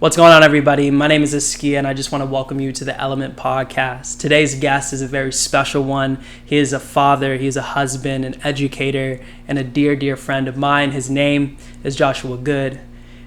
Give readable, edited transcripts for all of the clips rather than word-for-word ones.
What's going on, everybody? My name is Askia, and I just want to welcome you to the Element Podcast. Today's guest is a very special one. He is a father, he is a husband, an educator, and a dear, dear friend of mine. His name is Joshua Goode.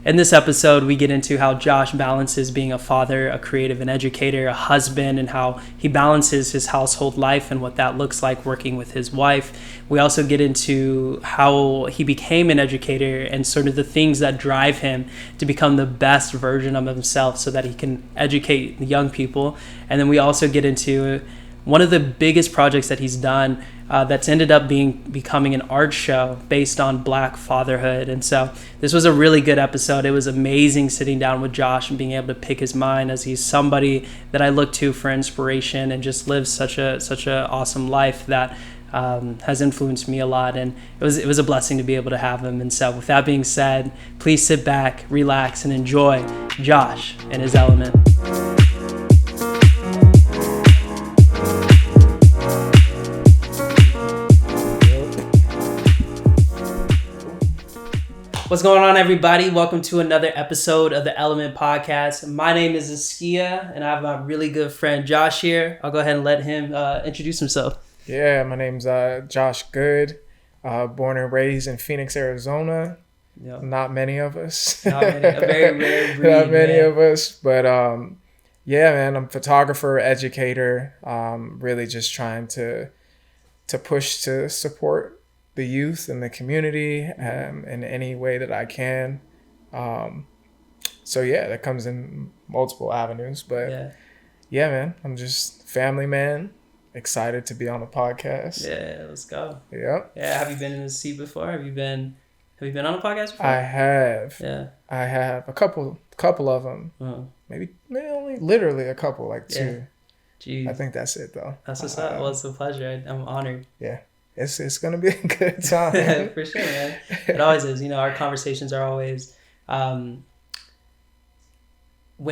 In this episode, we get into how Josh balances being a father, a creative, an educator, a husband, and how he balances his household life and what that looks like working with his wife. We also get into how he became an educator and sort of the things that drive him to become the best version of himself so that he can educate the young people. And then we also get into one of the biggest projects that he's done that's ended up becoming an art show based on Black fatherhood. And so this was a really good episode. It was amazing sitting down with Josh and being able to pick his mind, as he's somebody that I look to for inspiration and just lives such a awesome life that has influenced me a lot. And it was a blessing to be able to have him. And so with that being said, please sit back, relax, and enjoy Josh and his element. What's going on, everybody? Welcome to another episode of the Element Podcast. My name is Askia, and I have my really good friend Josh here. I'll go ahead and let him introduce himself. Yeah, my name's Josh Goode, born and raised in Phoenix, Arizona. Yep. Not many of us. Not many, a very rare breed. Not many of us, but yeah, man, I'm a photographer, educator, really just trying to push to support the youth and the community in any way that I can. So yeah, that comes in multiple avenues, but yeah, man, I'm just family man, excited to be on the podcast. Yeah, let's go. Yep. Yeah, have you been in the seat before? Have you been on a podcast before? I have. Yeah. I have a couple of them. Uh-huh. Maybe only literally a couple, like two. Jeez. I think that's it though. That's what's up. Well, it's a pleasure. I'm honored. Yeah. It's gonna be a good time. For sure, man. It always is. You know, our conversations are always when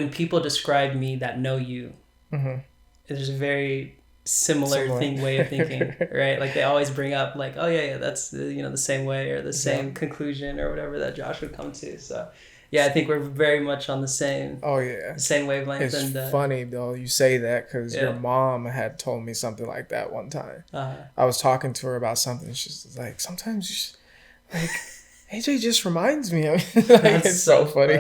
people describe me that know you, there's a very similar way of thinking, right? Like they always bring up like, oh yeah, that's the same way or the same conclusion or whatever that Josh would come to. So yeah, I think we're very much on the same. Oh yeah, the same wavelength. It's funny though you say that because your mom had told me something like that one time. I was talking to her about something. She's like, sometimes like AJ just reminds me. It's so funny.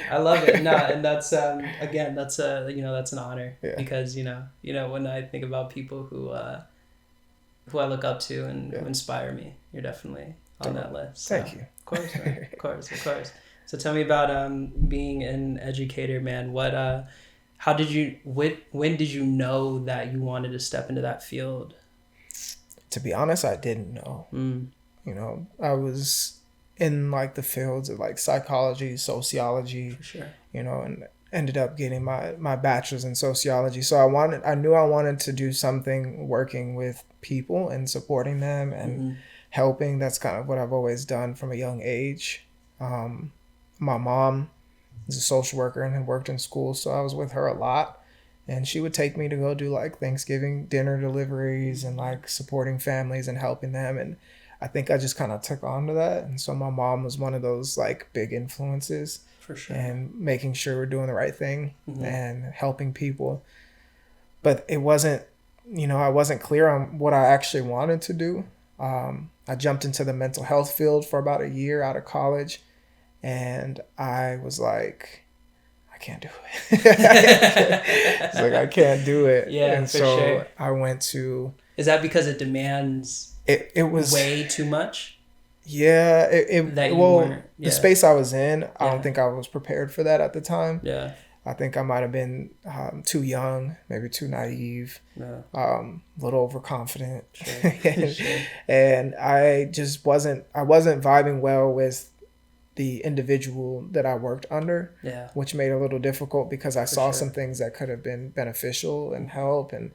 I love it. No, and that's again, that's that's an honor because you know when I think about people who I look up to and who inspire me, you're definitely on that list. So, thank you. Of course, man. Of course. So tell me about being an educator, man. When did you know that you wanted to step into that field? To be honest, I didn't know. You know, I was in like the fields of like psychology, sociology, for sure. You know, and ended up getting my bachelor's in sociology. So I knew I wanted to do something working with people and supporting them and helping. That's kind of what I've always done from a young age. My mom is a social worker and had worked in school, so I was with her a lot. And she would take me to go do like Thanksgiving dinner deliveries and like supporting families and helping them. And I think I just kind of took on to that. And so my mom was one of those like big influences. For sure. And making sure we're doing the right thing and helping people. But it wasn't, I wasn't clear on what I actually wanted to do. I jumped into the mental health field for about a year out of college. And I was like, I can't do it. It's like, I can't do it. Yeah, and for so sure. I went to... Is that because it demands it was way too much? Yeah. The space I was in, I don't think I was prepared for that at the time. Yeah. I think I might have been too young, maybe too naive, a little overconfident. Sure. And I just wasn't vibing well with the individual that I worked under, which made it a little difficult because I saw some things that could have been beneficial and help, and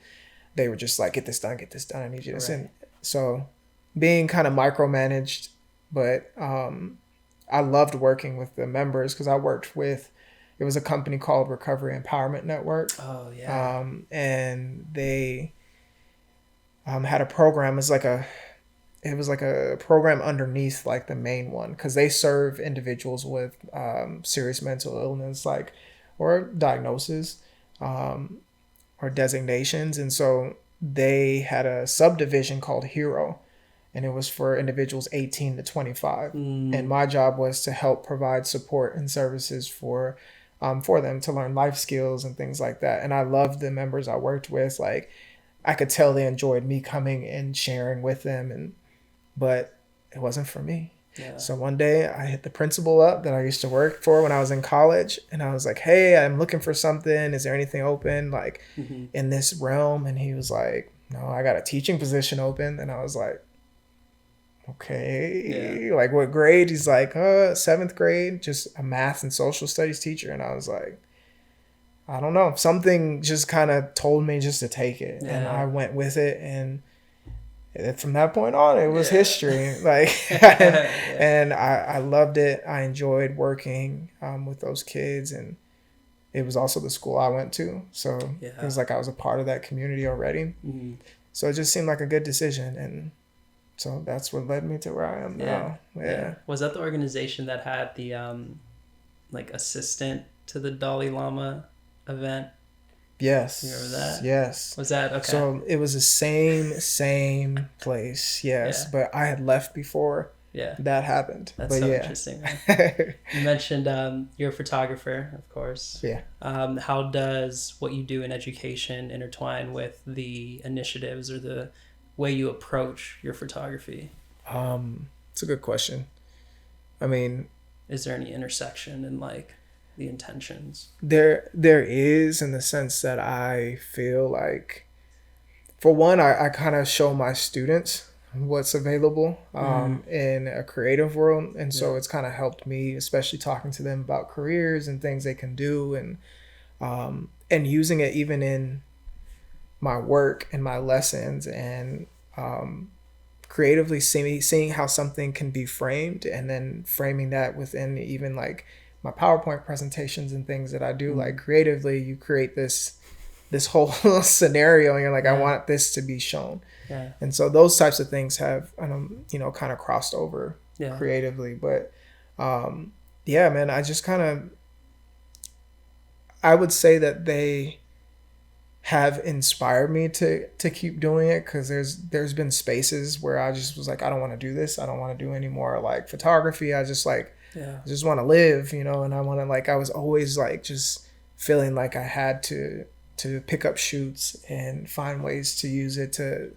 they were just like, get this done, I need you to send. So being kind of micromanaged, but I loved working with the members because I worked with, it was a company called Recovery Empowerment Network. Oh, yeah. And they had a program. It's like it was like a program underneath like the main one, because they serve individuals with serious mental illness, like, or diagnosis, um, or designations. And so they had a subdivision called Hero, and it was for individuals 18 to 25. And my job was to help provide support and services for them to learn life skills and things like that. And I loved the members I worked with. Like, I could tell they enjoyed me coming and sharing with them, but it wasn't for me. Yeah. So one day I hit the principal up that I used to work for when I was in college, and I was like, "Hey, I'm looking for something. Is there anything open like in this realm?" And he was like, "No, I got a teaching position open." And I was like, "Okay, like what grade?" He's like, "7th grade, just a math and social studies teacher." And I was like, I don't know. Something just kind of told me just to take it, and I went with it, and from that point on, it was history. Like, and I loved it. I enjoyed working with those kids, and it was also the school I went to, so it was like I was a part of that community already. So it just seemed like a good decision, and so that's what led me to where I am now. Yeah. Was that the organization that had the like assistant to the Dalai Lama event? Yes. You remember that? Yes. Was that okay? So it was the same place. Yes, but I had left before that happened. That's so interesting. You mentioned you're a photographer, of course. Yeah. How does what you do in education intertwine with the initiatives or the way you approach your photography? It's a good question. I mean, is there any intersection in like the intentions? There is, in the sense that I feel like, for one, I kind of show my students what's available in a creative world, and so it's kind of helped me, especially talking to them about careers and things they can do, and using it even in my work and my lessons, and creatively seeing how something can be framed, and then framing that within even like my PowerPoint presentations and things that I do. Like, creatively, you create this whole scenario, and you're like, I want this to be shown. And so those types of things have, kind of crossed over creatively. But man, I just I would say that they have inspired me to keep doing it, because there's been spaces where I just was like, I don't want to do this. I don't want to do any more like photography. I just like, I just want to live, and I want to, like, I was always like just feeling like I had to pick up shoots and find ways to use it to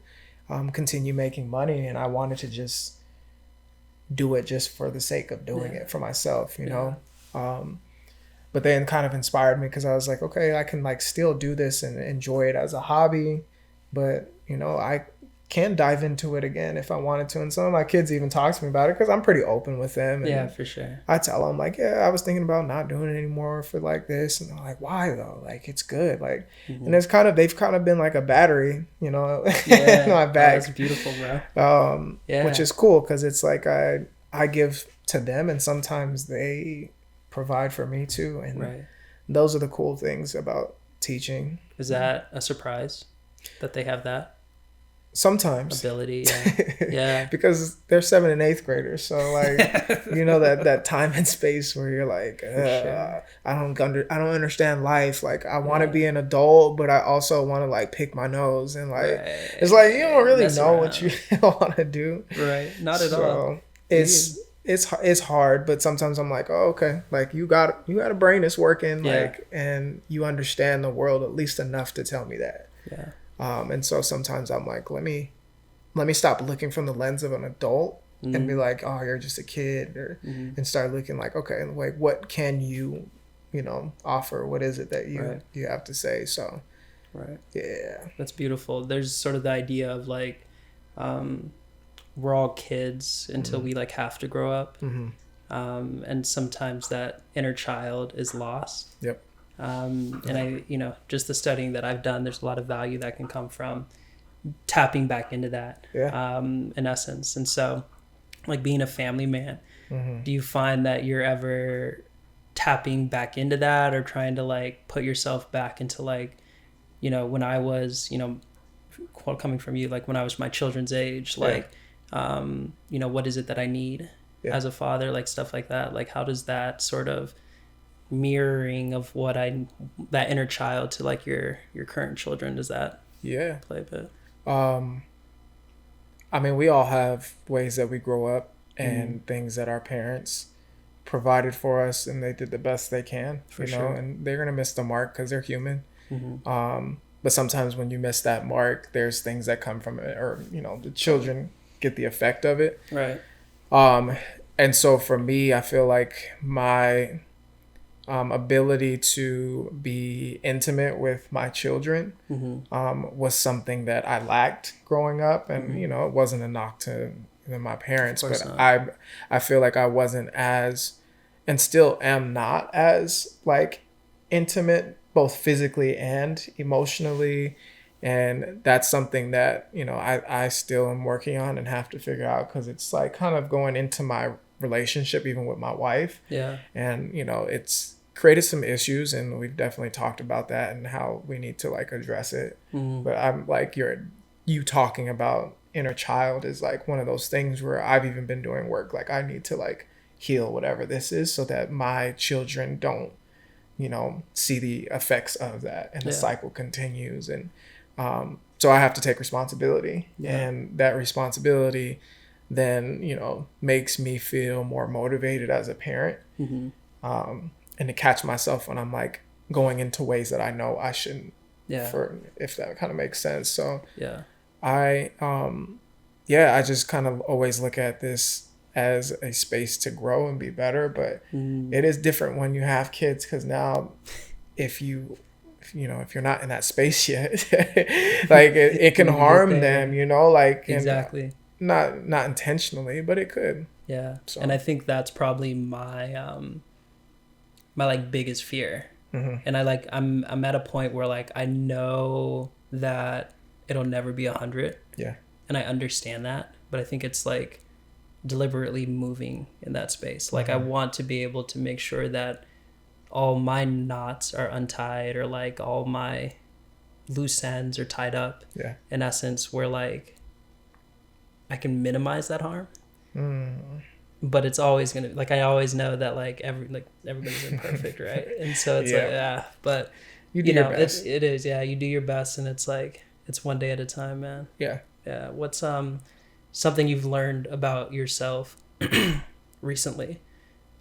continue making money. And I wanted to just do it just for the sake of doing it for myself, but then kind of inspired me, because I was like, okay, I can like still do this and enjoy it as a hobby, but I can dive into it again if I wanted to. And some of my kids even talk to me about it, because I'm pretty open with them. And for sure. I tell them like, I was thinking about not doing it anymore for like this, and they're like, why though? Like, it's good. Like, and they've kind of been like a battery, in my bag. That's beautiful, bro. Which is cool, because it's like I give to them, and sometimes they provide for me too, and those are the cool things about teaching. Is that a surprise that they have that sometimes ability? Because they're 7th and 8th graders, so like that time and space where you're like, sure. I don't understand life. Like, I want to be an adult, but I also want to like pick my nose, and like it's like you don't really know what you want to do. Not at all. It's hard, but sometimes I'm like, oh, okay, like you got a brain that's working, like, and you understand the world at least enough to tell me that. And so sometimes I'm like, let me stop looking from the lens of an adult and be like, oh, you're just a kid, or and start looking like, okay, like, what can you offer? What is it that you have to say? So that's beautiful. There's sort of the idea of like we're all kids until we like have to grow up, and sometimes that inner child is lost. And I just the studying that I've done, there's a lot of value that can come from tapping back into that in essence. And so, like, being a family man, do you find that you're ever tapping back into that, or trying to like put yourself back into like, when I was, coming from you, like when I was my children's age, like what is it that I need as a father, like stuff like that. Like, how does that sort of mirroring of that inner child to like your current children, does that play a bit? I mean, we all have ways that we grow up and things that our parents provided for us, and they did the best they can, For sure. and they're gonna miss the mark because they're human. But sometimes when you miss that mark, there's things that come from it, or the children get the effect of it. Right. And so for me, I feel like my ability to be intimate with my children was something that I lacked growing up, and it wasn't a knock to my parents, but not. I feel like I wasn't as, and still am not as like intimate, both physically and emotionally. And that's something that I still am working on and have to figure out, because it's like kind of going into my relationship even with my wife. And it's created some issues, and we've definitely talked about that and how we need to like address it. But I'm like, you talking about inner child is like one of those things where I've even been doing work. Like, I need to like heal whatever this is so that my children don't see the effects of that, and the cycle continues. And so I have to take responsibility, and that responsibility then makes me feel more motivated as a parent, and to catch myself when I'm like going into ways that I know I shouldn't, if that kind of makes sense. So I just kind of always look at this as a space to grow and be better, but it is different when you have kids, because now if you're not in that space yet, like it can harm them, like, exactly. Not intentionally, but it could. So. And I think that's probably my my like biggest fear. And I'm at a point where like I know that it'll never be 100. And I understand that, but I think it's like deliberately moving in that space. Like I want to be able to make sure that all my knots are untied, or like all my loose ends are tied up. In essence, where like I can minimize that harm. But it's always gonna, like, I always know that like everybody's imperfect, right? And so it's but you do your best. It is, you do your best, and it's like it's one day at a time, man. What's something you've learned about yourself recently,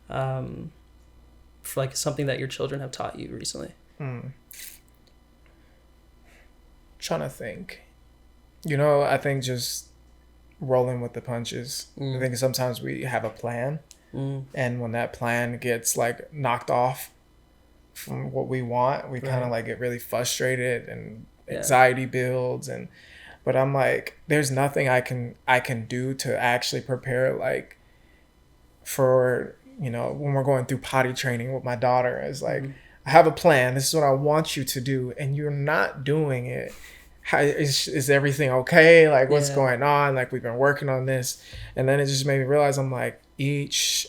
for like something that your children have taught you recently? Trying to think. I think just rolling with the punches. I think sometimes we have a plan, and when that plan gets like knocked off from what we want, we kind of like get really frustrated, and anxiety builds. But I'm like, there's nothing I can do to actually prepare, like, for when we're going through potty training with my daughter. It's like, I have a plan, this is what I want you to do, and you're not doing it. Is everything okay? Like, what's going on? Like, we've been working on this. And then it just made me realize, I'm like, each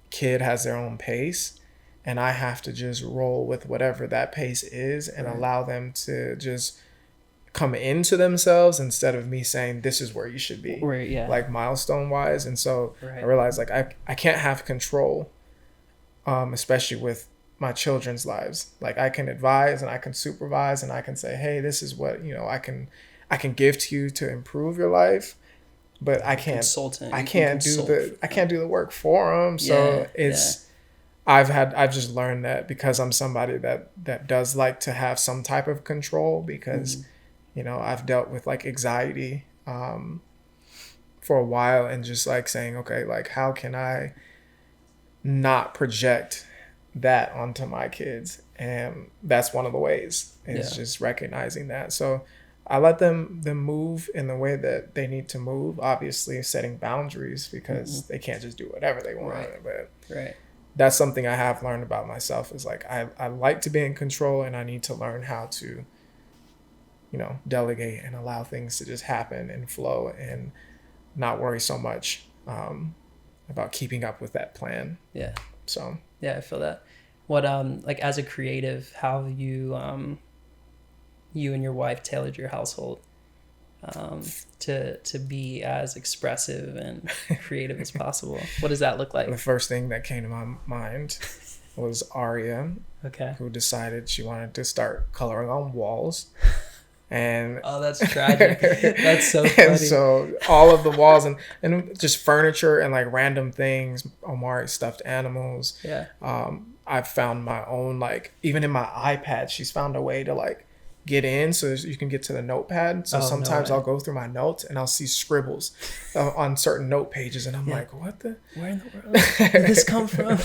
kid has their own pace, and I have to just roll with whatever that pace is, and allow them to just come into themselves, instead of me saying this is where you should be, like milestone wise. And so I realized, like, I can't have control, especially with my children's lives. Like, I can advise and I can supervise and I can say, hey, this is what I can give to you to improve your life, but I can't do the work for them. So I've just learned that, because I'm somebody that does like to have some type of control, because I've dealt with like anxiety for a while, and just like saying, okay, like, how can I not project that onto my kids? And that's one of the ways, is just recognizing that. So I let them move in the way that they need to move, obviously setting boundaries, because they can't just do whatever they want. But that's something I have learned about myself, is like, I like to be in control, and I need to learn how to delegate and allow things to just happen and flow, and not worry so much about keeping up with that plan. So I feel that. What like, as a creative, how have you you and your wife tailored your household to be as expressive and creative as possible? What does that look like? The first thing that came to my mind was Aria, Okay. who decided she wanted to start coloring on walls. And oh, that's tragic. That's so funny. And so all of the walls and just furniture and like random things, Omari stuffed animals. Yeah. I've found my own, like, even in my iPad, she's found a way to like get in so you can get to the notepad. So sometimes I'll go through my notes and I'll see scribbles on certain note pages, and I'm like, what the? Where in the world did this come from?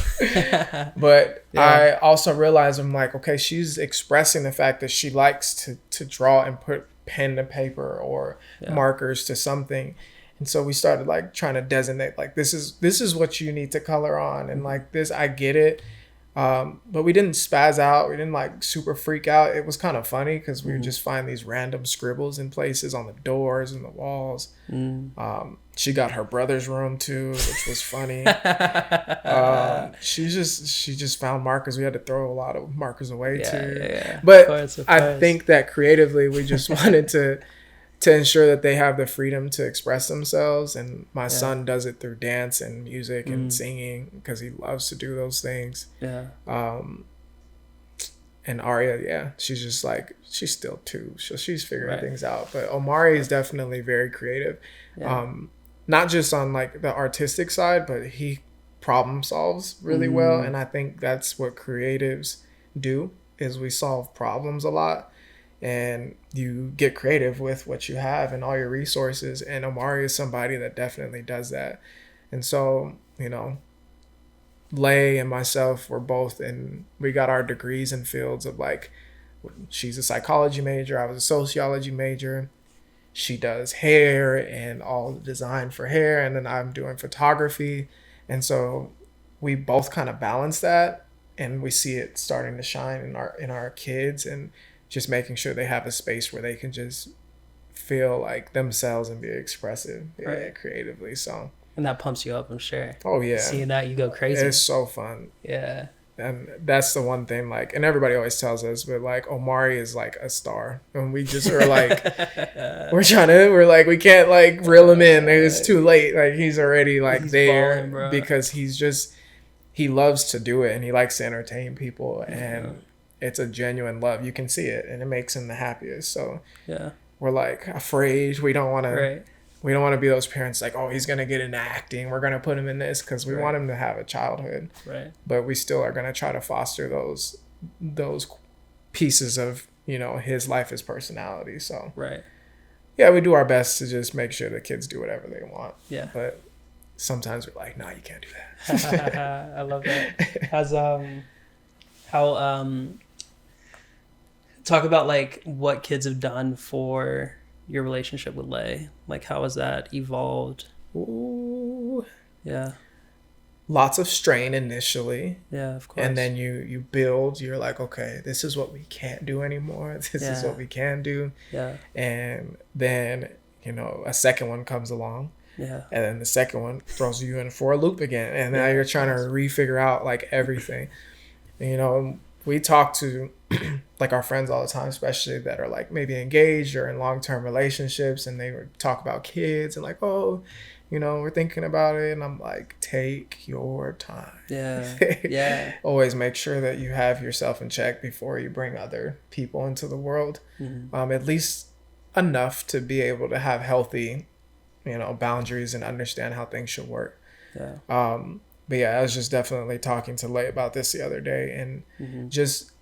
But I also realize, I'm like, okay, she's expressing the fact that she likes to draw and put pen to paper or markers to something. And so we started like trying to designate, like, this is what you need to color on, and like this, I get it. But we didn't spaz out. We didn't like super freak out. It was kind of funny because we would just find these random scribbles in places on the doors and the walls. She got her brother's room too, which was funny. She just found markers. We had to throw a lot of markers away too. Yeah. But of course. I think that creatively we just wanted to ensure that they have the freedom to express themselves. And my son does it through dance and music and singing because he loves to do those things. Yeah. And Aria, she's just like, she's still 2, so she's figuring things out. But Omari is definitely very creative. Yeah. Not just on like the artistic side, but he problem solves really well. And I think that's what creatives do, is we solve problems a lot. And you get creative with what you have and all your resources. And Omari is somebody that definitely does that. And so, you know, Lay and myself were both we got our degrees in fields of like, she's a psychology major, I was a sociology major. She does hair and all the design for hair, and then I'm doing photography. And so we both kind of balance that, and we see it starting to shine in our kids, and just making sure they have a space where they can just feel like themselves and be expressive creatively. So, and that pumps you up, I'm sure. Oh yeah, seeing that, you go crazy. It's so fun. Yeah. And that's the one thing, like, and everybody always tells us, but like Omari is like a star, and we just are like, we're like, we can't like reel him in. It's too late. Like, he's already like there balling, because he loves to do it, and he likes to entertain people, and it's a genuine love. You can see it, and it makes him the happiest. So we're like afraid. We don't want to. We don't want to be those parents like, oh, he's going to get into acting, we're going to put him in this, because we want him to have a childhood. Right. But we still are going to try to foster those pieces of, you know, his life, his personality. So yeah, we do our best to just make sure the kids do whatever they want. Yeah. But sometimes we're like, no, you can't do that. I love that. Talk about like what kids have done for your relationship with Lay. Like, how has that evolved? Ooh. Yeah. Lots of strain initially. Yeah, of course. And then you build, you're like, okay, this is what we can't do anymore. This is what we can do. Yeah. And then, you know, a second one comes along. Yeah. And then the second one throws you in for a loop again. And now you're trying to refigure out like everything. And, you know, we talk to like our friends all the time, especially that are like maybe engaged or in long-term relationships, and they talk about kids and like, oh, you know, we're thinking about it. And I'm like, take your time. Yeah. Yeah. Always make sure that you have yourself in check before you bring other people into the world. At least enough to be able to have healthy, you know, boundaries and understand how things should work. Yeah. But yeah, I was just definitely talking to Lay about this the other day, and just,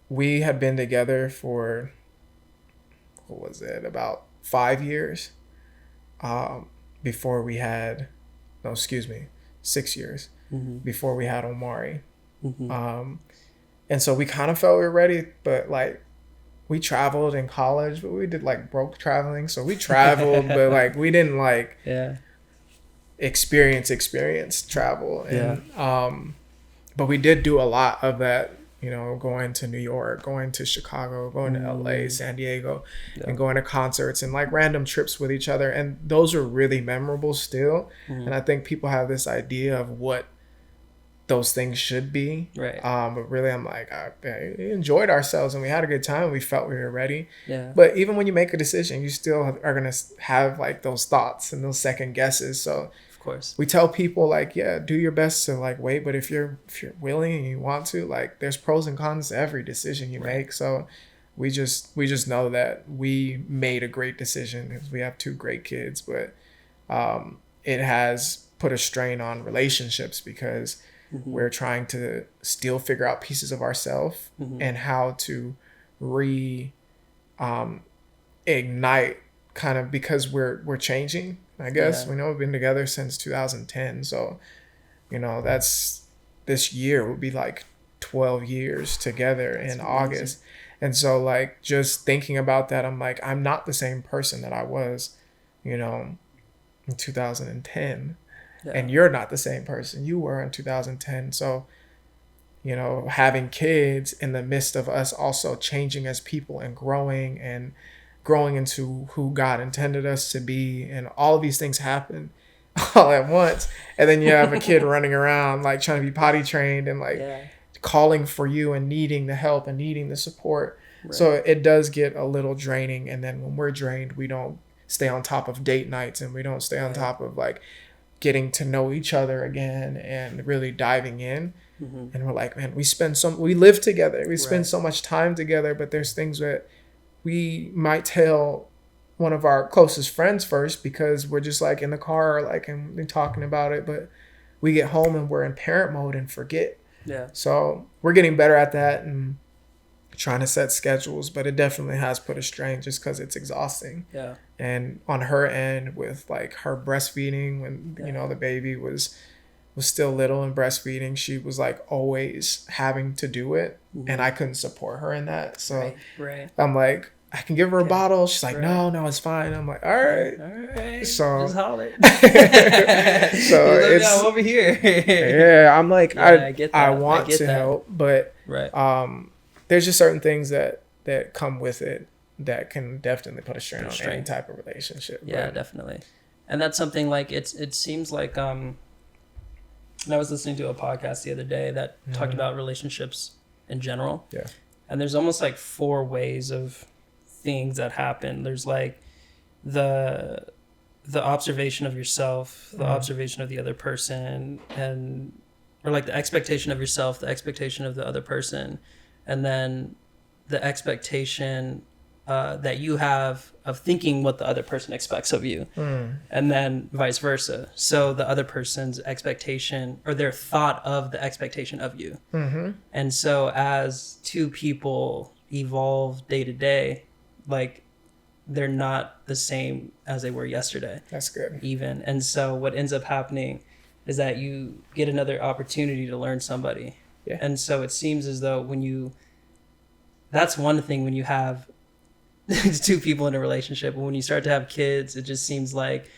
we had been together for, what was it, about 5 years before we had, 6 years before we had Omari. And so we kind of felt we were ready, but like, we traveled in college, but we did like broke traveling. So we traveled, but like, we didn't like experience travel. And but we did do a lot of that, you know, going to New York, going to Chicago, going to LA, San Diego, and going to concerts and like random trips with each other. And those are really memorable still. And I think people have this idea of what those things should be. Right. But really, I'm like, we enjoyed ourselves and we had a good time. We felt we were ready. Yeah. But even when you make a decision, you still are going to have like those thoughts and those second guesses. So Of course. we tell people like, yeah, do your best to like wait. But if you're willing and you want to, like, there's pros and cons to every decision you make. So we just know that we made a great decision because we have 2 great kids. But it has put a strain on relationships because we're trying to still figure out pieces of ourselves and how to ignite kind of, because we're changing, I guess. We know we've been together since 2010. So, that's, this year will be like 12 years together in August. And so like just thinking about that, I'm like, I'm not the same person that I was, in 2010. Yeah. And you're not the same person you were in 2010. So, having kids in the midst of us also changing as people and growing into who God intended us to be, and all of these things happen all at once. And then you have a kid running around like trying to be potty trained and like calling for you and needing the help and needing the support. Right. So it does get a little draining. And then when we're drained, we don't stay on top of date nights and we don't stay on top of like getting to know each other again and really diving in. And we're like, man, we live together. We spend so much time together, but there's things that we might tell one of our closest friends first because we're just like in the car, like, and talking about it, but we get home and we're in parent mode and forget. Yeah. So we're getting better at that and trying to set schedules, but it definitely has put a strain just because it's exhausting. Yeah. And on her end with like her breastfeeding when, the baby was still little and breastfeeding, she was like always having to do it. And I couldn't support her in that. So I'm like, I can give her a bottle. She's like, no, it's fine. I'm like, all right. So just holler. So it's over here. Yeah, I'm like, I want to help, but there's just certain things that come with it that can definitely put a strain on any type of relationship. Yeah, but definitely. And that's something like it seems like and I was listening to a podcast the other day that talked about relationships in general. Yeah. And there's almost like 4 ways of things that happen. There's like the observation of yourself, the observation of the other person, or like the expectation of yourself, the expectation of the other person, and then the expectation that you have of thinking what the other person expects of you, and then vice versa. So the other person's expectation or their thought of the expectation of you. And so as 2 people evolve day to day, like they're not the same as they were yesterday. That's good. Even. And so what ends up happening is that you get another opportunity to learn somebody. Yeah. And so it seems as though that's one thing when you have 2 people in a relationship, but when you start to have kids, it just seems like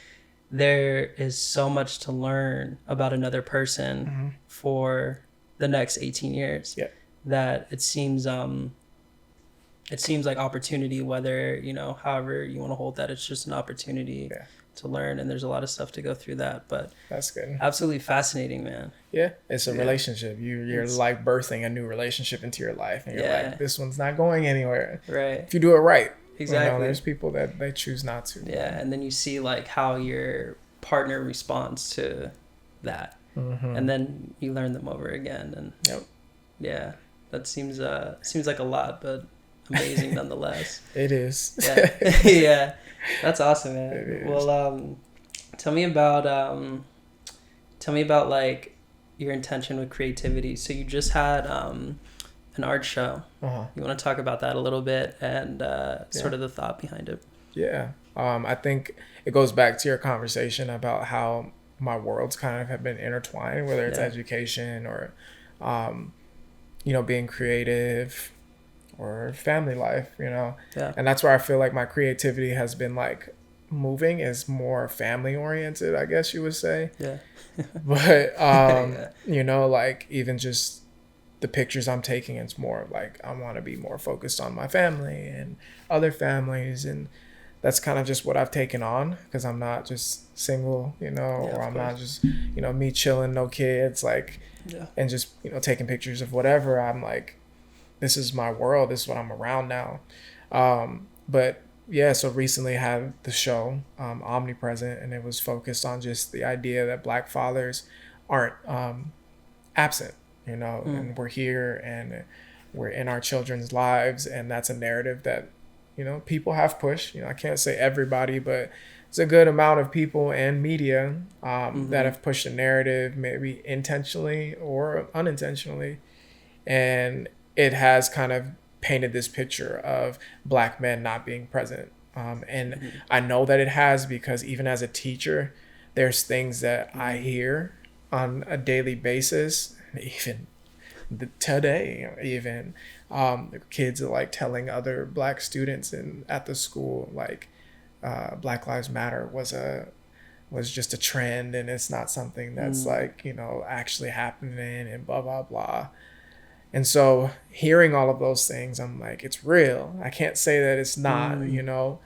there is so much to learn about another person for the next 18 years that it seems like opportunity, whether, however you want to hold that, it's just an opportunity to learn. And there's a lot of stuff to go through that, but that's good. Absolutely fascinating, man. Yeah. It's a relationship. You're like birthing a new relationship into your life and you're like, this one's not going anywhere. Right. If you do it right. Exactly. There's people that they choose not to. Yeah. And then you see like how your partner responds to that. And then you learn them over again. And yeah, that seems like a lot, but amazing nonetheless. It is. Yeah. Yeah. That's awesome, man. Well, tell me about like your intention with creativity. So you just had an art show. You want to talk about that a little bit and sort of the thought behind it? Yeah. I think it goes back to your conversation about how my worlds kind of have been intertwined, whether it's education or being creative or family life, and that's where I feel like my creativity has been like moving is more family oriented, I guess you would say. Yeah. But like even just the pictures I'm taking, it's more like I want to be more focused on my family and other families and that's kind of just what I've taken on, because I'm not just single, you know, Yeah, or of I'm course. not just, you know, me chilling, no kids, like, Yeah. and just, you know, taking pictures of whatever. I'm like, this is my world. This is what I'm around now. But yeah, so recently I had the show, Omnipresent, and it was focused on just the idea that Black fathers aren't absent, you know, and we're here and we're in our children's lives. And that's a narrative that, you know, people have pushed. You know, I can't say everybody, but it's a good amount of people and media that have pushed a narrative, maybe intentionally or unintentionally. And it has kind of painted this picture of Black men not being present. And I know that it has, because even as a teacher, there's things that I hear on a daily basis, even today, even kids are like telling other Black students in at the school, like, Black Lives Matter was just a trend, and it's not something that's like, you know, actually happening, and blah blah blah. And so hearing all of those things, I'm like, it's real. I can't say that it's not, you know.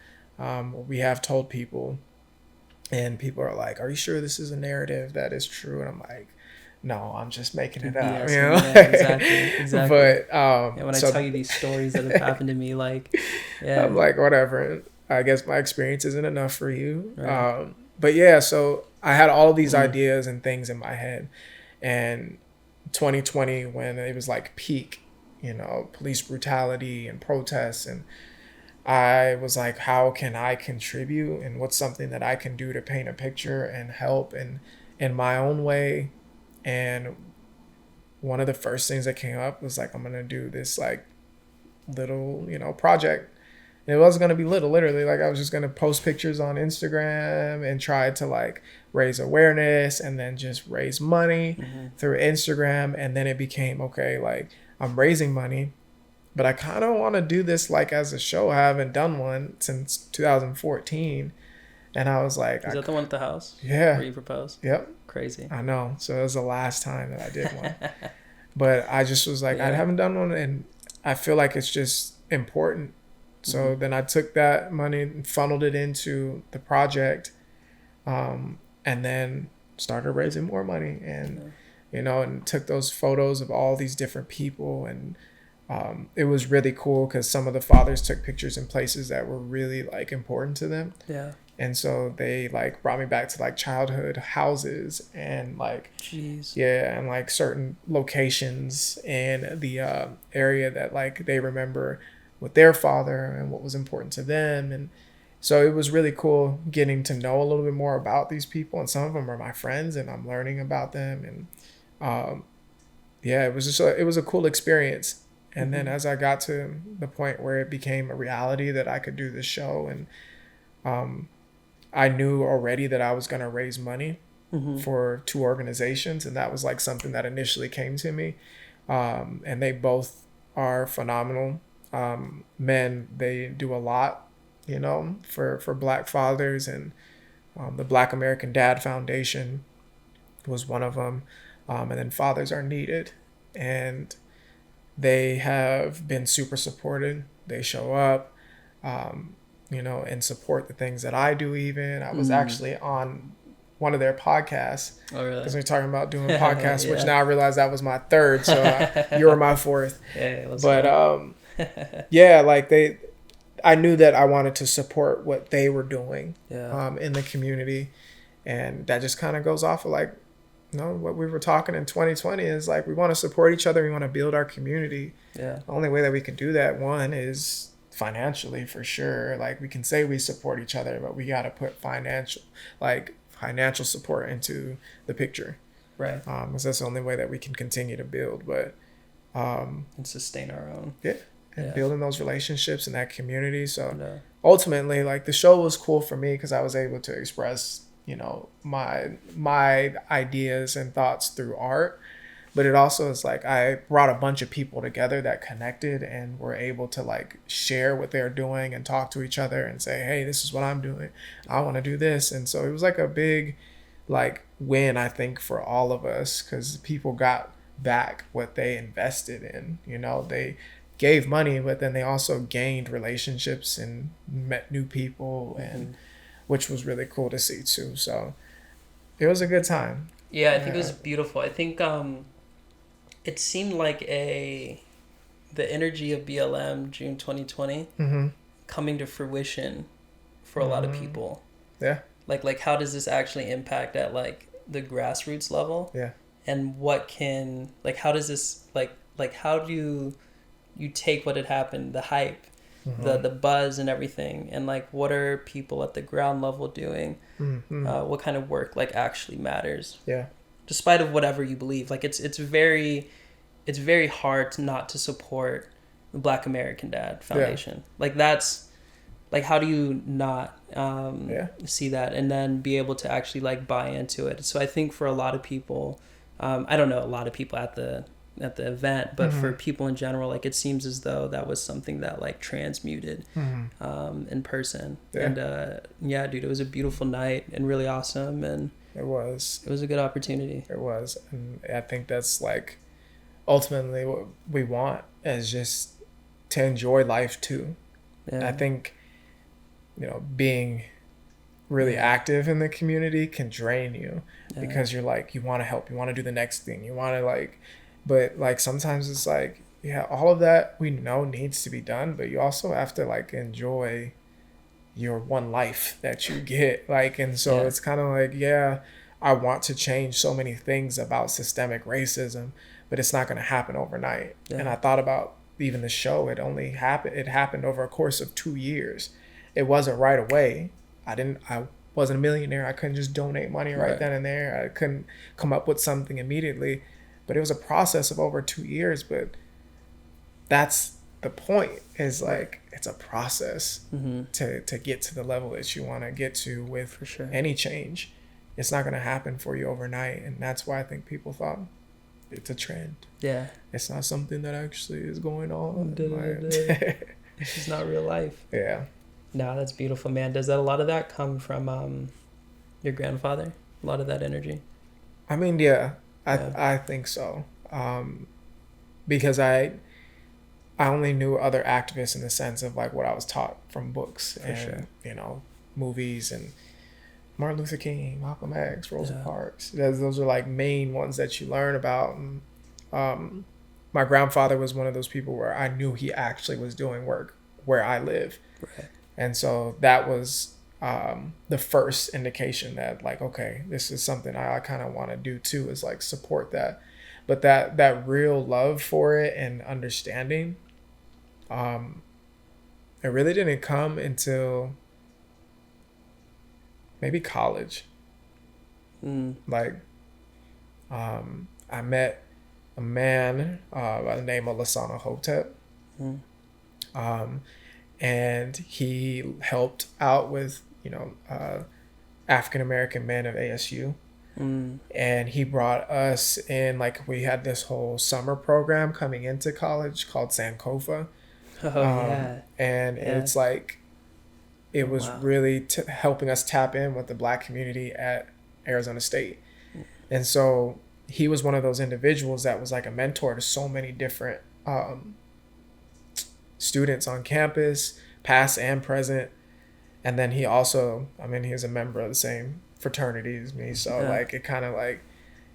We have told people, and people are like, are you sure this is a narrative that is true? And I'm like, no, I'm just making it up, you BS. know. Yeah, exactly. But Yeah, when I so tell you these stories that have happened to me, like, yeah, I'm like, whatever. I guess my experience isn't enough for you. right. But yeah, so I had all of these ideas and things in my head. And 2020, when it was like peak, you know, police brutality and protests, and I was like, how can I contribute, and what's something that I can do to paint a picture and help in my own way. And one of the first things that came up was like, I'm gonna do this like little, you know, project. And it wasn't gonna be little, literally. Like, I was just gonna post pictures on Instagram and try to like raise awareness, and then just raise money through Instagram. And then it became, okay, like, I'm raising money, but I kind of want to do this like as a show. I haven't done one since 2014. And I was like, Is that the one at the house? yeah, Where you proposed? yep, Crazy. I know. So it was the last time that I did one. But I just was like, I Yeah. haven't done one, and I feel like it's just important. So then I took that money and funneled it into the project, and then started raising more money, and you know, and took those photos of all these different people. And it was really cool, because some of the fathers took pictures in places that were really like important to them. Yeah. And so they like brought me back to like childhood houses, and like, Jeez. yeah, and like certain locations in the area that like they remember with their father and what was important to them. And so it was really cool getting to know a little bit more about these people, and some of them are my friends, and I'm learning about them. And yeah, it was just it was a cool experience. And then as I got to the point where it became a reality that I could do this show, and I knew already that I was going to raise money for two organizations, and that was like something that initially came to me. And they both are phenomenal men. They do a lot, you know, for Black fathers. And the Black American Dad Foundation was one of them. And then Fathers Are Needed. And they have been super supportive. They show up, you know, and support the things that I do. Even I was actually on one of their podcasts. Oh, really? Because we're talking about doing podcasts, Yeah. which now I realize that was my third, so you were my fourth. Yeah, let's But go. yeah, like I knew that I wanted to support what they were doing Yeah. in the community, and that just kind of goes off of like, you know, what we were talking in 2020 is like, we want to support each other, we want to build our community. Yeah. The only way that we can do that, one, is financially, for sure. Like, we can say we support each other, but we got to put financial support into the picture, Right. because that's the only way that we can continue to build. But And sustain our own. yeah, and Yeah. building those relationships in that community. So Yeah. ultimately, like, the show was cool for me because I was able to express, you know, my ideas and thoughts through art. But it also is like, I brought a bunch of people together that connected and were able to like share what they're doing and talk to each other and say, hey, this is what I'm doing, I want to do this. And so it was like a big like win, I think, for all of us, because people got back what they invested in. You know, they gave money, but then they also gained relationships and met new people, and which was really cool to see too. So it was a good time. Yeah, I think it was beautiful. I think it seemed like the energy of BLM June 2020 coming to fruition for a lot of people. Yeah. Like how does this actually impact at like the grassroots level? Yeah. And what can, like, how does this, like how do you take what had happened, the hype, the buzz and everything, and like what are people at the ground level doing? What kind of work like actually matters? Yeah. Despite of whatever you believe, like it's very hard to not to support the Black American Dad Foundation. Like that's like, how do you not see that and then be able to actually like buy into it? So I think for a lot of people, I don't know a lot of people at the event, but for people in general, like it seems as though that was something that like transmuted in person. And yeah, dude, it was a beautiful night and really awesome, and it was a good opportunity. It was, and I think that's like ultimately what we want, is just to enjoy life too. I think, you know, being really active in the community can drain you because you're like, you want to help, you want to do the next thing, you want to like, but like sometimes it's like, yeah, all of that we know needs to be done, but you also have to like enjoy your one life that you get. Like, and so it's kind of like, yeah, I want to change so many things about systemic racism, but it's not going to happen overnight. And I thought about even the show, it happened over a course of 2 years. It wasn't right away. I wasn't a millionaire. I couldn't just donate money right then and there. I couldn't come up with something immediately, but it was a process of over 2 years. But that's the point, is like, it's a process to get to the level that you want to get to with any change. It's not going to happen for you overnight. And that's why I think people thought it's a trend. Yeah. It's not something that actually is going on. It's just not real life. Yeah. No, that's beautiful, man. Does a lot of that come from your grandfather? A lot of that energy? I mean, I think so. Because I only knew other activists in the sense of like what I was taught from books and you know, movies, and Martin Luther King, Malcolm X, Rosa Parks. Those are like main ones that you learn about. And, my grandfather was one of those people where I knew he actually was doing work where I live. Right. And so that was the first indication that like, okay, this is something I kind of want to do too, is like support that. But that real love for it and understanding, it really didn't come until maybe college. Like, I met a man by the name of Lasana Hotep. And he helped out with, you know, African-American men of ASU. And he brought us in, like, we had this whole summer program coming into college called Sankofa. And it's like, it was really helping us tap in with the Black community at Arizona State. And so he was one of those individuals that was like a mentor to so many different students on campus, past and present. And then he also, I mean, he was a member of the same fraternity as me. So like, it kind of like,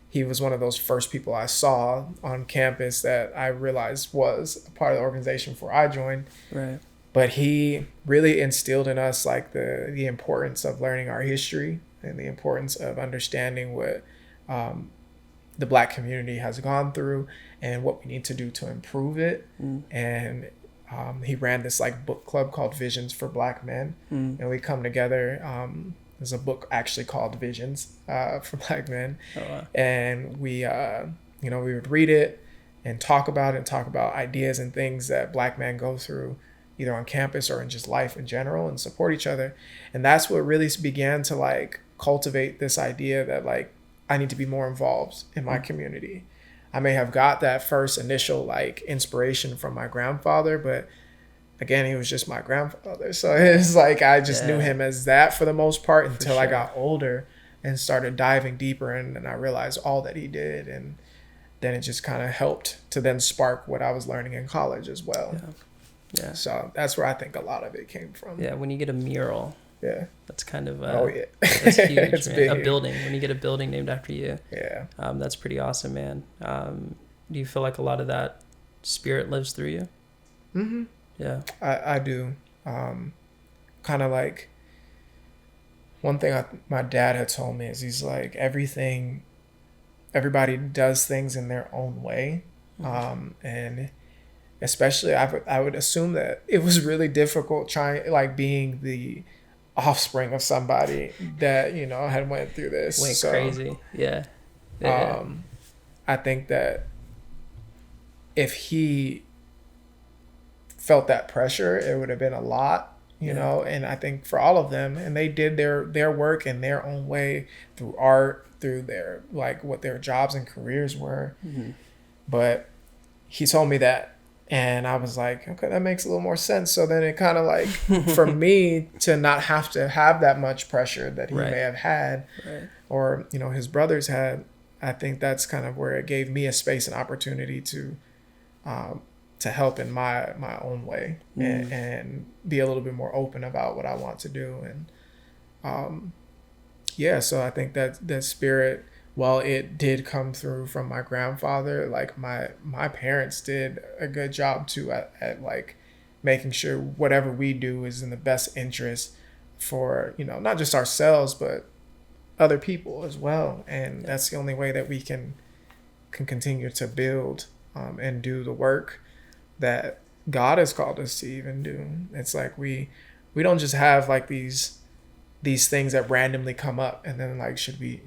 he was one of those first people I saw on campus that I realized was a part of the organization before I joined. Right. But he really instilled in us like the importance of learning our history and the importance of understanding what the Black community has gone through and what we need to do to improve it. And he ran this like book club called Visions for Black Men. And we come together. There's a book actually called Visions for Black Men. And we, you know, we would read it and talk about ideas and things that Black men go through, either on campus or in just life in general, and support each other. And that's what really began to like cultivate this idea that like, I need to be more involved in my community. I may have got that first initial like inspiration from my grandfather, but again, he was just my grandfather. So it's like, I just knew him as that for the most part until I got older and started diving deeper, and I realized all that he did. And then it just kind of helped to then spark what I was learning in college as well. Yeah. So that's where I think a lot of it came from. Yeah, when you get a mural, yeah, that's kind of that's huge. it's Man. big. A building, when you get a building named after you, yeah, that's pretty awesome, man. Do you feel like a lot of that spirit lives through you? Mm-hmm. Yeah, I do. Kind of like one thing my dad had told me is he's like, everybody does things in their own way. And especially I would assume that it was really difficult trying, like, being the offspring of somebody that, you know, had went through this. Went crazy. Yeah. I think that if he felt that pressure, it would have been a lot, you know. And I think for all of them, and they did their work in their own way, through art, through their, like, what their jobs and careers were. But he told me that, and I was like, okay, that makes a little more sense. So then it kind of like, for me to not have to have that much pressure that he may have had, or, you know, his brothers had, I think that's kind of where it gave me a space and opportunity to help in my own way, and be a little bit more open about what I want to do. And so I think that spirit, while it did come through from my grandfather, like my parents did a good job too at like making sure whatever we do is in the best interest for, you know, not just ourselves but other people as well. And that's the only way that we can continue to build and do the work that God has called us to even do. It's like we don't just have like these things that randomly come up and then like, should we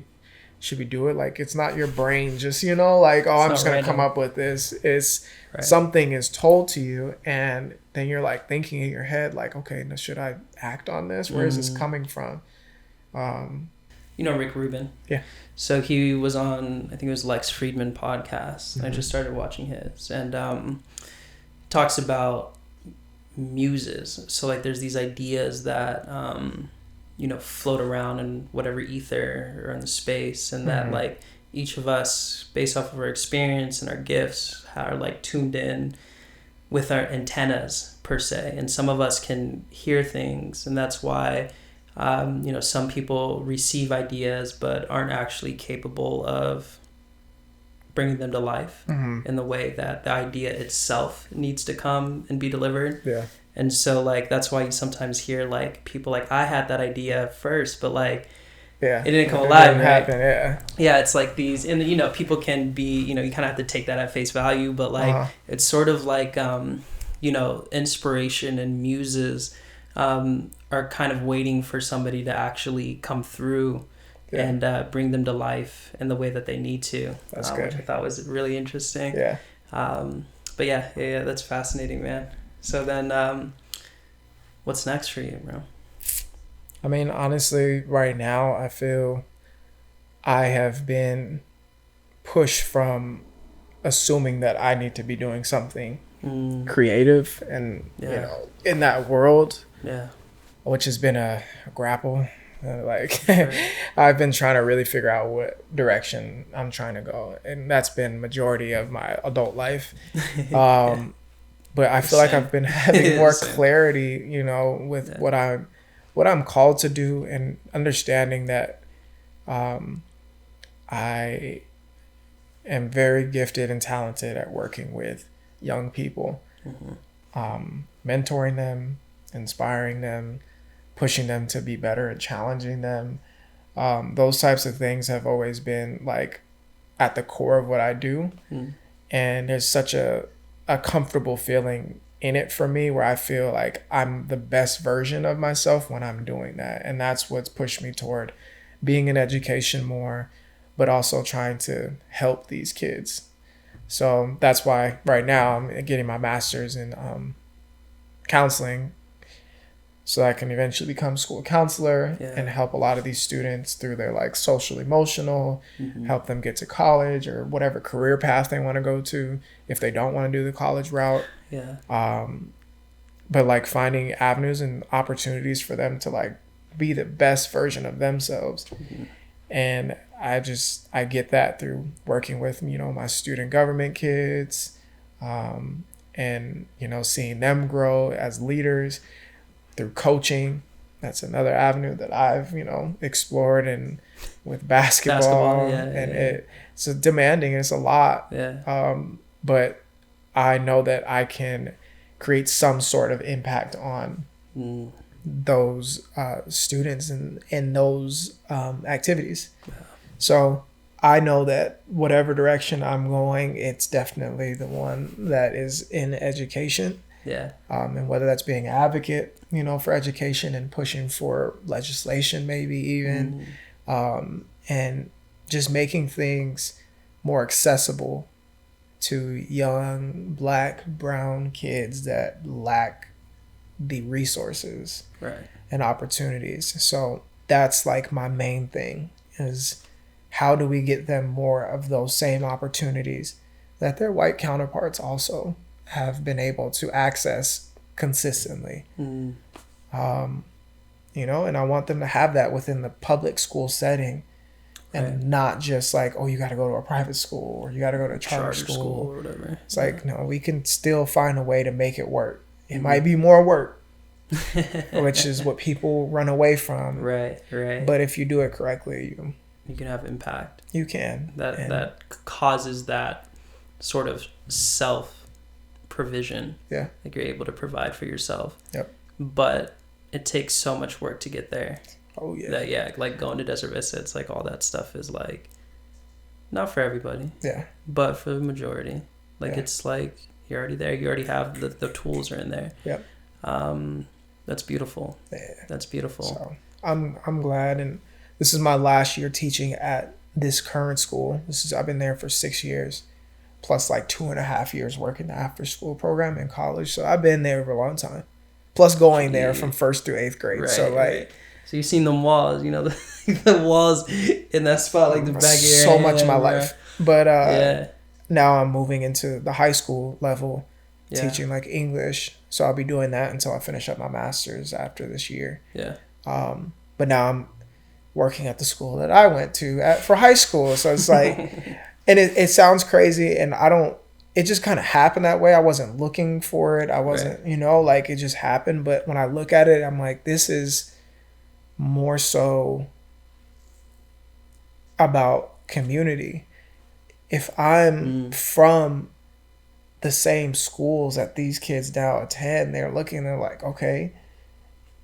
do it? Like, it's not your brain just, you know, like, oh, I'm just gonna come up with this. It's something is told to you, and then you're like thinking in your head like, okay, now should I act on this? Where is this coming from? You know Rick Rubin? Yeah. So he was on, I think it was Lex Friedman podcast. I just started watching his, and talks about muses. So like, there's these ideas that you know, float around in whatever ether or in the space, and that like each of us, based off of our experience and our gifts, are like tuned in with our antennas per se. And some of us can hear things, and that's why you know, some people receive ideas but aren't actually capable of bringing them to life in the way that the idea itself needs to come and be delivered. And so like, that's why you sometimes hear like people like, I had that idea first, but like it didn't come alive, right? Yeah, it's like these, and you know, people can be, you know, you kind of have to take that at face value, but like it's sort of like you know, inspiration and muses are kind of waiting for somebody to actually come through and bring them to life in the way that they need to. That's good. Which I thought was really interesting. But yeah, that's fascinating, man. So then, what's next for you, bro? I mean, honestly, right now, I feel I have been pushed from assuming that I need to be doing something creative and, you know, in that world, which has been a grapple. I've been trying to really figure out what direction I'm trying to go. And that's been majority of my adult life. But I feel like I've been having more clarity, you know, with what I'm called to do, and understanding that I am very gifted and talented at working with young people, mentoring them, inspiring them, pushing them to be better, and challenging them. Those types of things have always been like at the core of what I do. And there's such a comfortable feeling in it for me, where I feel like I'm the best version of myself when I'm doing that. And that's what's pushed me toward being in education more, but also trying to help these kids. So that's why right now I'm getting my master's in counseling, so I can eventually become school counselor and help a lot of these students through their like social emotional, help them get to college or whatever career path they want to go to if they don't want to do the college route. But like finding avenues and opportunities for them to like be the best version of themselves. And I get that through working with, my student government kids, and, seeing them grow as leaders through coaching. That's another avenue that I've, explored, and with basketball, Yeah, and yeah. it's demanding. It's a lot. Yeah. But I know that I can create some sort of impact on those students and those activities. So I know that whatever direction I'm going, it's definitely the one that is in education. Yeah. And whether that's being an advocate, for education and pushing for legislation, maybe even, and just making things more accessible to young Black, brown kids that lack the resources Right. and opportunities. So that's like my main thing is, how do we get them more of those same opportunities that their white counterparts also have been able to access consistently? And I want them to have that within the public school setting, and not just like, oh, you got to go to a private school or you got to go to a charter school or whatever. It's like, no, we can still find a way to make it work. It might be more work, which is what people run away from. Right. But if you do it correctly, you can have impact. You can. That causes that sort of self provision. Yeah. Like you're able to provide for yourself. Yep. But it takes so much work to get there. Oh yeah. Like going to Desert Vista, it's like all that stuff is like not for everybody. Yeah. But for the majority. Like yeah. It's like you're already there. You already have the tools are in there. Yep. That's beautiful. Yeah. That's beautiful. So I'm glad, and this is my last year teaching at this current school. I've been there for 6 years, plus like 2.5 years working the after school program in college. So I've been there for a long time. Plus going there from 1st through 8th grade. Right, so like, so you've seen them walls, the walls in that spot, like the back of your so hand, much of my bro. life. But now I'm moving into the high school level, teaching like English. So I'll be doing that until I finish up my master's after this year. Yeah. But now I'm working at the school that I went to for high school. So it's like, and it sounds crazy, and it just kind of happened that way. I wasn't looking for it. I wasn't, like it just happened. But when I look at it, I'm like, this is more so about community. If I'm from the same schools that these kids now attend, they're like, okay,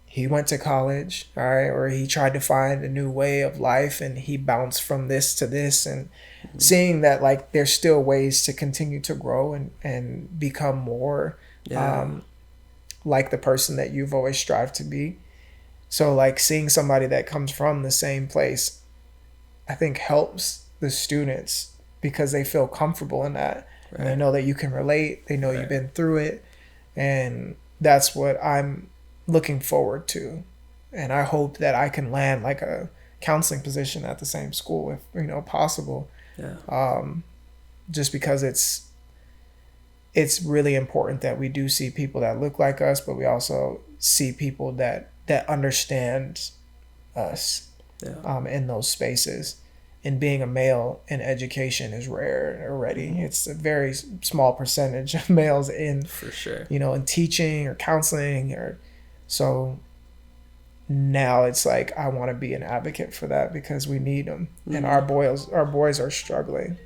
he went to college, all right, or he tried to find a new way of life and he bounced from this to this, and seeing that like there's still ways to continue to grow and become more like the person that you've always strived to be. So like seeing somebody that comes from the same place, I think helps the students because they feel comfortable in that. Right. And they know that you can relate. They know you've been through it. And that's what I'm looking forward to. And I hope that I can land like a counseling position at the same school if, possible. Yeah. Just because it's really important that we do see people that look like us, but we also see people that understand us in those spaces. And being a male in education is rare already. It's a very small percentage of males in, for sure, in teaching or counseling, so now it's like I want to be an advocate for that because we need them, and our boys are struggling.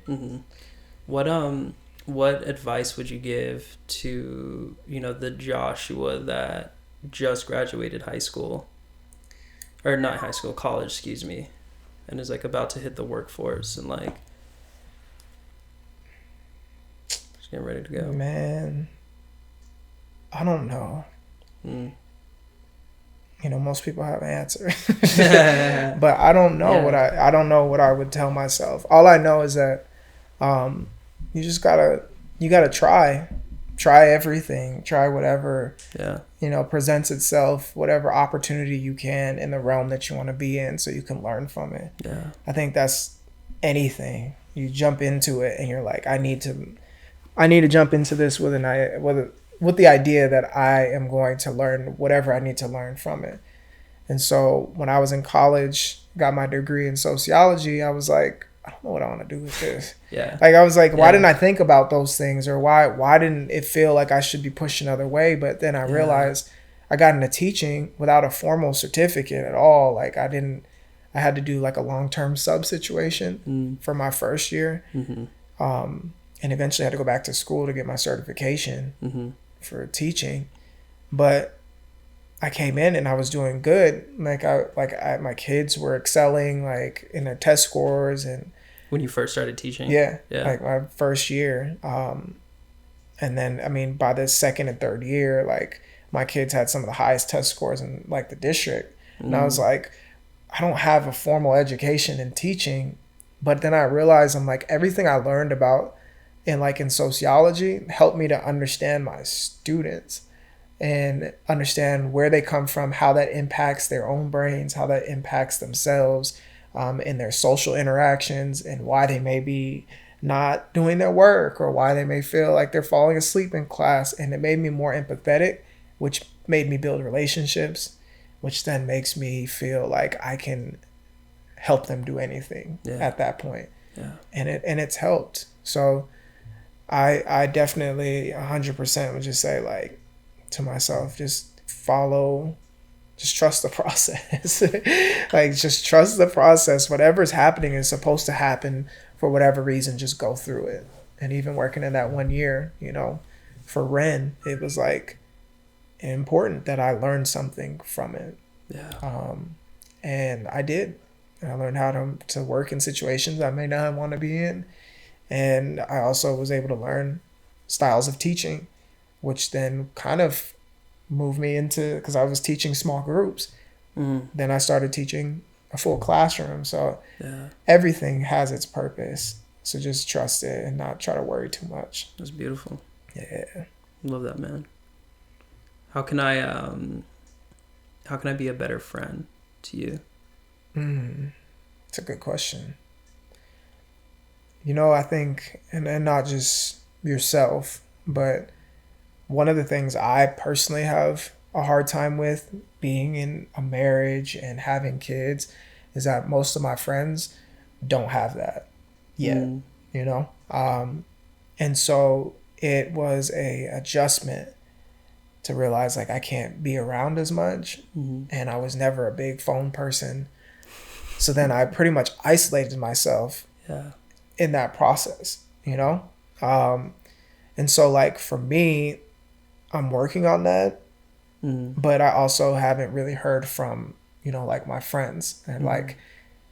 What advice would you give to the Joshua that just graduated high school, or not high school, college, excuse me, and is like about to hit the workforce and like just getting ready to go? Man, I don't know. Most people have an answer, but I don't know I don't know what I would tell myself. All I know is that you just gotta try everything, try whatever presents itself, whatever opportunity you can in the realm that you want to be in, so you can learn from it. I think that's anything. You jump into it and you're like, I need to jump into this with the idea that I am going to learn whatever I need to learn from it. And so when I was in college got my degree in sociology, I was like, I don't know what I want to do with this. Yeah. Like, I was like, why didn't I think about those things, or why didn't it feel like I should be pushed another way? But then I realized I got into teaching without a formal certificate at all. Like, I had to do like a long-term sub situation for my first year. And eventually I had to go back to school to get my certification for teaching. But I came in and I was doing good. My kids were excelling like in their test scores. And when you first started teaching? Yeah. Like my first year. And then, I mean, by the second and third year, like my kids had some of the highest test scores in like the district. And I was like, I don't have a formal education in teaching. But then I realized I'm like, everything I learned about in sociology helped me to understand my students and understand where they come from, how that impacts their own brains, how that impacts themselves in their social interactions, and why they may be not doing their work, or why they may feel like they're falling asleep in class. And it made me more empathetic, which made me build relationships, which then makes me feel like I can help them do anything at that point. And it's helped. So I definitely 100% would just say, like, to myself, just trust the process. Like, just trust the process. Whatever's happening is supposed to happen for whatever reason. Just go through it. And even working in that 1 year, for Ren, it was like important that I learned something from it. And I did. And I learned how to work in situations I may not want to be in. And I also was able to learn styles of teaching, which then kind of moved me into, because I was teaching small groups. Then I started teaching a full classroom. So everything has its purpose. So just trust it and not try to worry too much. That's beautiful. Yeah. Love that, man. How can I be a better friend to you? It's a good question. I think, and not just yourself, but one of the things I personally have a hard time with being in a marriage and having kids is that most of my friends don't have that yet, and so it was a adjustment to realize, like, I can't be around as much, and I was never a big phone person. So then I pretty much isolated myself in that process, and so, like, for me, I'm working on that, but I also haven't really heard from, like, my friends. And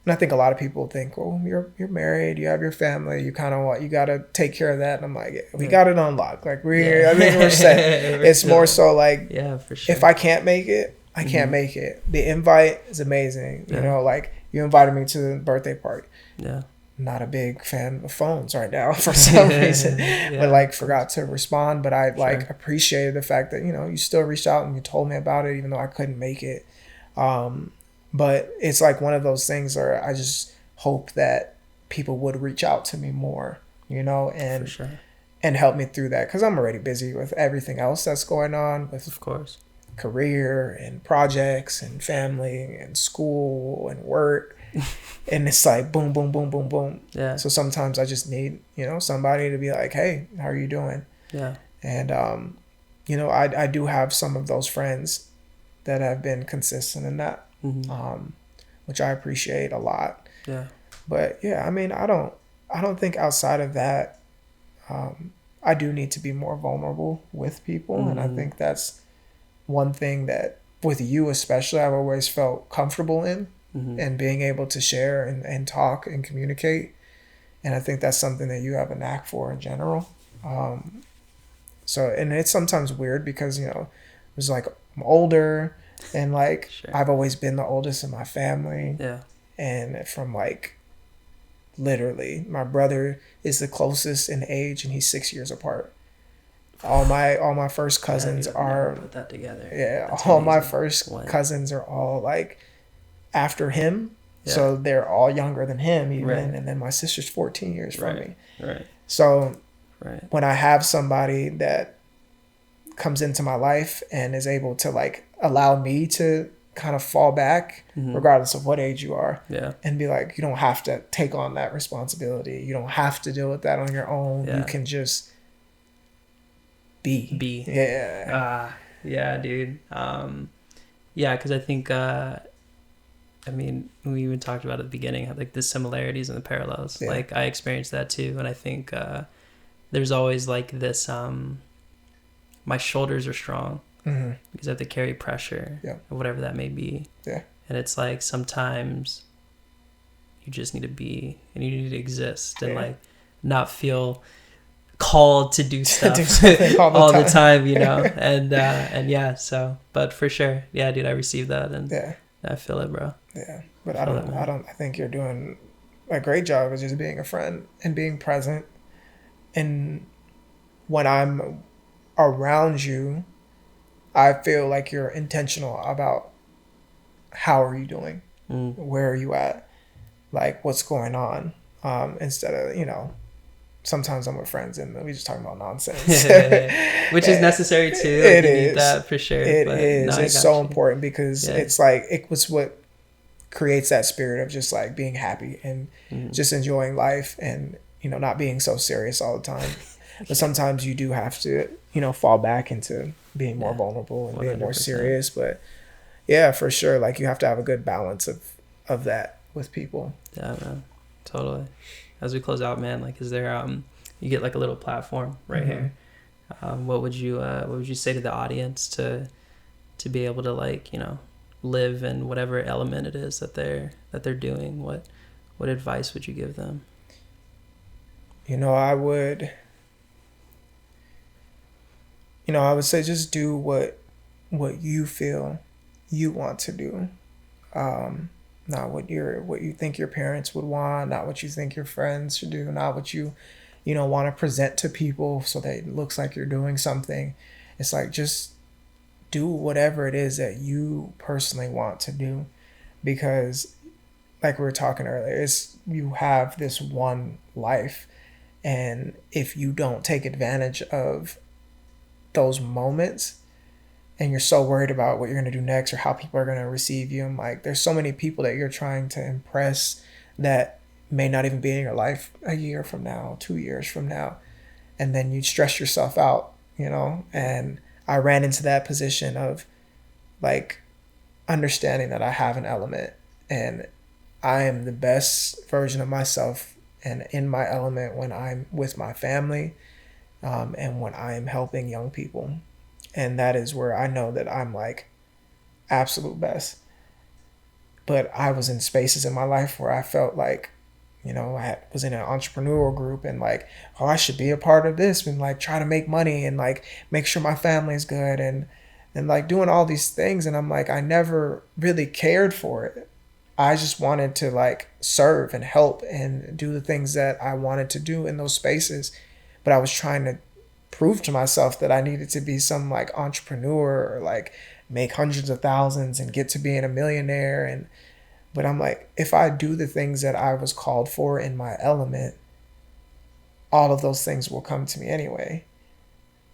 and I think a lot of people think, well, you're married, you have your family, you got to take care of that. And I'm like, we got it on lock. Like, I think we're set. It's more so like, for sure. If I can't make it, I can't make it. The invite is amazing. Like, you invited me to the birthday party. Not a big fan of phones right now for some reason, but like forgot to respond. But I appreciated the fact that, you still reached out and you told me about it, even though I couldn't make it. But it's like one of those things where I just hope that people would reach out to me more, and and help me through that, because I'm already busy with everything else that's going on with, of course, career and projects and family and school and work. And it's like boom, boom, boom, boom, boom. So sometimes I just need, somebody to be like, hey, how are you doing? And, I do have some of those friends that have been consistent in that, which I appreciate a lot. But I mean, I don't think outside of that, I do need to be more vulnerable with people. And I think that's one thing that with you, especially, I've always felt comfortable in. And being able to share and talk and communicate. And I think that's something that you have a knack for in general. So, and it's sometimes weird because, it's like I'm older and like I've always been the oldest in my family. And from like literally my brother is the closest in age and he's 6 years apart. All my first cousins are put that together. That's all amazing. My first cousins are all like after him, so they're all younger than him even, and then my sister's 14 years from me. So when I have somebody that comes into my life and is able to like allow me to kind of fall back, regardless of what age you are, and be like, you don't have to take on that responsibility. You don't have to deal with that on your own. You can just be. Yeah. Yeah, dude. Yeah, because I think, I mean, we even talked about at the beginning, like the similarities and the parallels. Like, I experienced that too. And I think there's always like this, my shoulders are strong. Because I have to carry pressure, or whatever that may be. And it's like sometimes you just need to be, and you need to exist, and like not feel called to do stuff all the time, you know. And yeah, so but for sure, yeah, dude, I received that, and I feel it, bro. Yeah, but I think you're doing a great job of just being a friend and being present. And when I'm around you, I feel like you're intentional about how are you doing, where are you at, like what's going on, instead of, you know, sometimes I'm with friends and we just talking about nonsense, which is necessary too. It is. Need that for sure. It's so important because it's like it was what creates that spirit of just like being happy and just enjoying life, and you know, not being so serious all the time. But sometimes you do have to, you know, fall back into being more vulnerable and 100%. Being more serious. But yeah, for sure, like you have to have a good balance of that with people. Yeah, man, totally. As we close out, man, like, is there you get like a little platform right here. What would you say to the audience to be able to, like, you know, live in whatever element it is that they're doing? What advice would you give them? You know, I would say just do what you feel you want to do. Not what you think your parents would want, not what you think your friends should do, not what you want to present to people so that it looks like you're doing something. It's like, just do whatever it is that you personally want to do, because like we were talking earlier, you have this one life, and if you don't take advantage of those moments, and you're so worried about what you're going to do next or how people are going to receive you, and like there's so many people that you're trying to impress that may not even be in your life a year from now, 2 years from now, and then you stress yourself out, you know. And I ran into that position of like understanding that I have an element, and I am the best version of myself and in my element when I'm with my family, and when I am helping young people. And that is where I know that I'm like absolute best. But I was in spaces in my life where I felt like, you know, I was in an entrepreneurial group and like, oh, I should be a part of this and like try to make money and like make sure my family's good and like doing all these things. And I'm like, I never really cared for it. I just wanted to like serve and help and do the things that I wanted to do in those spaces. But I was trying to prove to myself that I needed to be some like entrepreneur or like make hundreds of thousands and get to being a millionaire. But I'm like, if I do the things that I was called for in my element, all of those things will come to me anyway.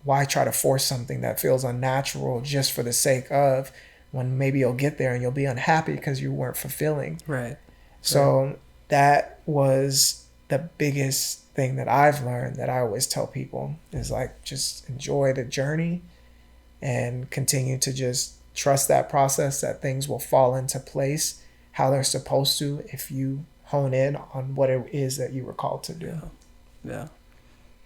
Why try to force something that feels unnatural just for the sake of, when maybe you'll get there and you'll be unhappy because you weren't fulfilling. Right. So that was the biggest thing that I've learned, that I always tell people, is like, just enjoy the journey and continue to just trust that process, that things will fall into place how they're supposed to if you hone in on what it is that you were called to do. Yeah.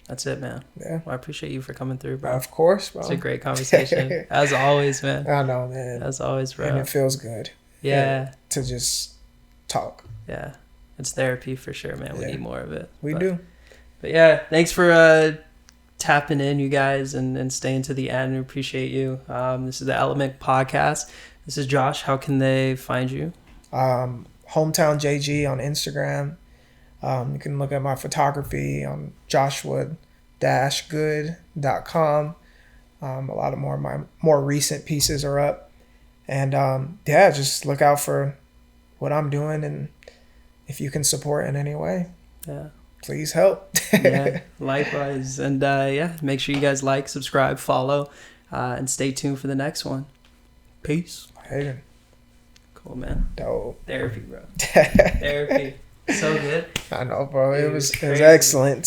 That's it, man. Yeah. Well, I appreciate you for coming through, bro. Of course, bro. It's a great conversation. As always, man. I know, man. As always, bro. And it feels good. Yeah. To just talk. Yeah. It's therapy for sure, man. We need more of it. We do. But yeah, thanks for tapping in, you guys, and staying to the end. We appreciate you. This is the Element Podcast. This is Josh. How can they find you? Hometown JG on Instagram. You can look at my photography on joshua-good.com. A lot of my more recent pieces are up. And just look out for what I'm doing, and if you can support in any way, please help. Likewise. And make sure you guys like, subscribe, follow, and stay tuned for the next one. Peace. Hey. Cool, man. Dope. Therapy, bro. Therapy. So good. I know, bro. It was crazy. excellent.